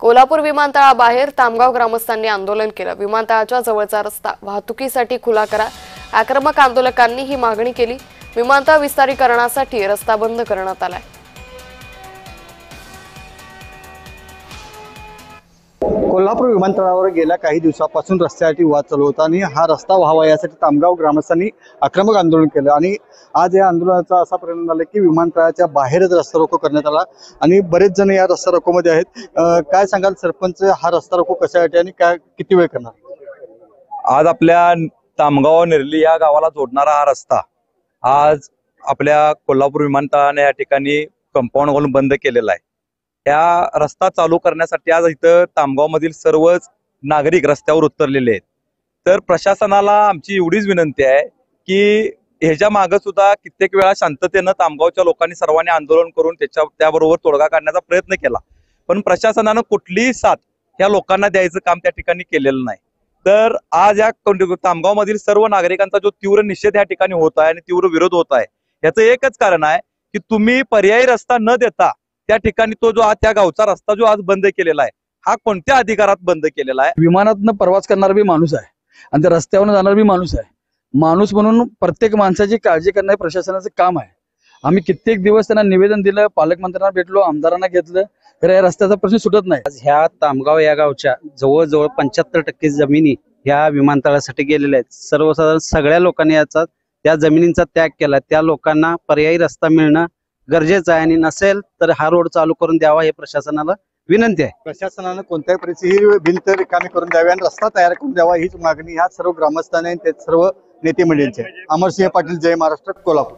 कोल्हापूर विमानतळाबाहेर तामगाव ग्रामस्थांनी आंदोलन केलं। विमानतळाच्या जवळचा रस्ता वाहतुकीसाठी खुला करा। आक्रमक आंदोलकांनी ही मागणी केली। विमानतळ विस्तारीकरणासाठी रस्ता बंद करण्यात आलाय। कोल्हापूर विमानतळावर गेल्या काही दिवसांपासून रस्त्यासाठी वाद चालू होता आणि हा रस्ता व्हावा यासाठी तामगाव ग्रामस्थांनी आक्रमक आंदोलन केलं आणि आज या आंदोलनाचा असा परिणाम झाला की विमानतळाच्या बाहेरच रस्ता रोको करण्यात आला आणि बरेच जण या रस्ता रोकोमध्ये आहेत। काय सांगाल सरपंच, हा रस्ता रोको कशासाठी आणि काय किती वेळ करणार? आज आपल्या तामगाव नेरली या गावाला जोडणारा हा रस्ता आज आपल्या कोल्हापूर विमानतळाने या ठिकाणी कंपाऊंड घालून बंद केलेला आहे। त्या रस्ता चालू करण्यासाठी आज इथं तामगाव मधील सर्वच नागरिक रस्त्यावर उतरलेले आहेत। तर प्रशासनाला आमची एवढीच विनंती आहे की ह्याच्या मागे सुद्धा कित्येक वेळा शांततेनं तामगावच्या लोकांनी सर्वांनी आंदोलन करून त्याबरोबर तोडगा काढण्याचा प्रयत्न केला, पण प्रशासनानं कुठलीही साथ या लोकांना द्यायचं काम त्या ठिकाणी केलेलं नाही। तर आज या तामगाव मधील सर्व नागरिकांचा जो तीव्र निषेध या ठिकाणी होत आहे आणि तीव्र विरोध होत आहे, याचं एकच कारण आहे की तुम्ही पर्यायी रस्ता न देता त्या ठिकाणी तो जो त्या गावचा रस्ता जो आज बंद केलेला आहे, हा कोणत्या अधिकारात बंद केलेला आहे? विमानातनं प्रवास करणारा बी माणूस आहे आणि त्या रस्त्यावरून जाणार बी माणूस आहे। माणूस म्हणून प्रत्येक माणसाची काळजी करणे प्रशासनाचं काम आहे। आम्ही कित्येक दिवस त्यांना निवेदन दिलं, पालकमंत्र्यांना भेटलो, आमदारांना घेतलं, तर या रस्त्याचा प्रश्न सुटत नाही। आज ह्या तामगाव या गावच्या जवळजवळ 75% जमिनी ह्या विमानतळासाठी गेलेल्या आहेत। सर्वसाधारण सगळ्या लोकांनी याचा त्या जमिनींचा त्याग केला। त्या लोकांना पर्यायी रस्ता मिळणं गरजेचं आहे आणि नसेल तर हा रोड चालू करून द्यावा हे प्रशासनाला विनंती आहे। प्रशासनानं कोणत्याही परिस्थितीत भिंत रिकामी करून द्यावी आणि रस्ता तयार करून द्यावा हीच मागणी ह्या सर्व ग्रामस्थांनी आणि सर्व नेते मंडळींची आहे। अमरसिंह पाटील, जय महाराष्ट्र, कोल्हापूर।